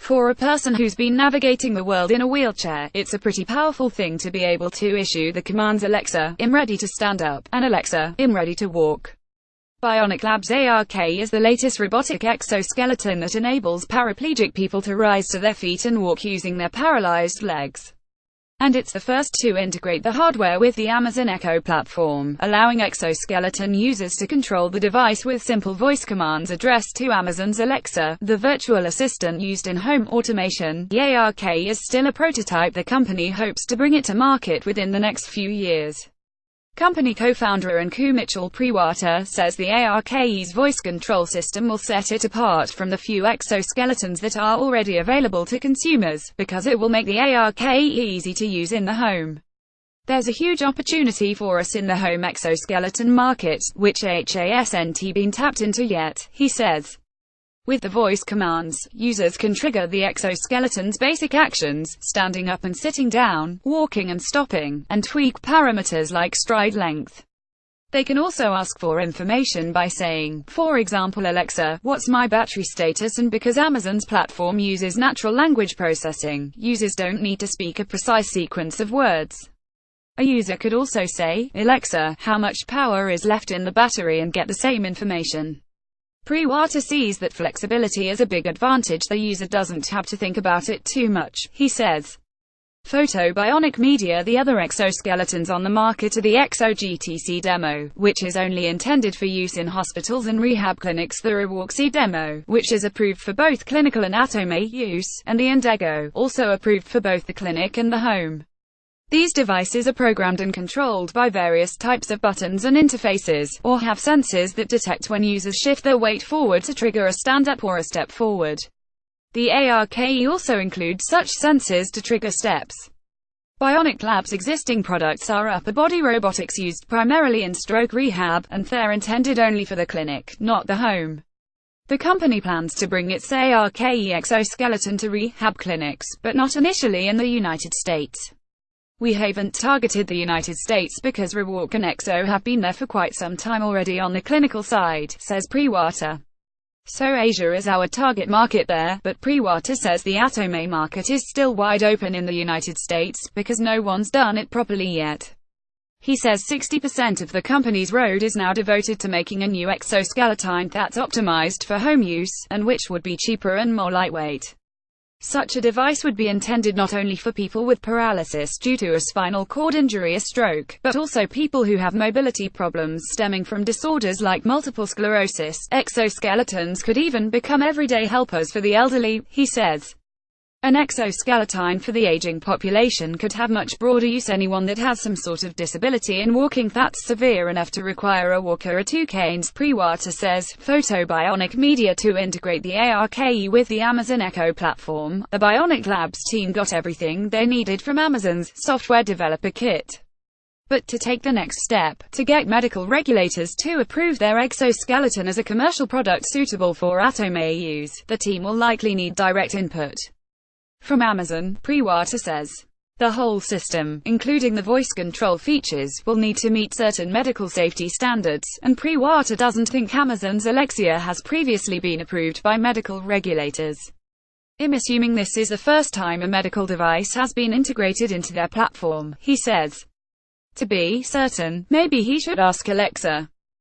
For a person who's been navigating the world in a wheelchair, it's a pretty powerful thing to be able to issue the commands Alexa, I'm ready to stand up, and Alexa, I'm ready to walk. Bionic Labs ARK is the latest robotic exoskeleton that enables paraplegic people to rise to their feet and walk using their paralyzed legs. And it's the first to integrate the hardware with the Amazon Echo platform, allowing exoskeleton users to control the device with simple voice commands addressed to Amazon's Alexa, the virtual assistant used in home automation. The ARK is still a prototype. The company hopes to bring it to market within the next few years. Company co-founder and Mitchell Priwater says the ARK's voice control system will set it apart from the few exoskeletons that are already available to consumers, because it will make the ARK easy to use in the home. There's a huge opportunity for us in the home exoskeleton market, which hasn't been tapped into yet, he says. With the voice commands, users can trigger the exoskeleton's basic actions, standing up and sitting down, walking and stopping, and tweak parameters like stride length. They can also ask for information by saying, for example, Alexa, what's my battery status? And because Amazon's platform uses natural language processing, users don't need to speak a precise sequence of words. A user could also say, Alexa, how much power is left in the battery, and get the same information. Priwater sees that flexibility is a big advantage. The user doesn't have to think about it too much, he says. Bionic Media. The other exoskeletons on the market are the ExoGTC Demo, which is only intended for use in hospitals and rehab clinics, the Rewarxy Demo, which is approved for both clinical and Atome use, and the Indego, also approved for both the clinic and the home. These devices are programmed and controlled by various types of buttons and interfaces, or have sensors that detect when users shift their weight forward to trigger a stand-up or a step forward. The ARK also includes such sensors to trigger steps. Bionic Labs' existing products are upper body robotics used primarily in stroke rehab, and they're intended only for the clinic, not the home. The company plans to bring its ARK exoskeleton to rehab clinics, but not initially in the United States. We haven't targeted the United States because Rewark and Exo have been there for quite some time already on the clinical side, says Priwater. So Asia is our target market there, but Priwater says the Atome market is still wide open in the United States, because no one's done it properly yet. He says 60% of the company's road is now devoted to making a new exoskeleton that's optimized for home use, and which would be cheaper and more lightweight. Such a device would be intended not only for people with paralysis due to a spinal cord injury or stroke, but also people who have mobility problems stemming from disorders like multiple sclerosis. Exoskeletons could even become everyday helpers for the elderly, he says. An exoskeleton for the aging population could have much broader use. Anyone that has some sort of disability in walking that's severe enough to require a walker or two canes. Priwater says. Bionic Media. To integrate the ARK with the Amazon Echo platform, the Bionic Labs team got everything they needed from Amazon's software developer kit. But to take the next step, to get medical regulators to approve their exoskeleton as a commercial product suitable for Atome use, the team will likely need direct input from Amazon, Priwater says. The whole system, including the voice control features, will need to meet certain medical safety standards, and Priwater doesn't think Amazon's Alexa has previously been approved by medical regulators. I'm assuming this is the first time a medical device has been integrated into their platform, he says. To be certain, maybe he should ask Alexa.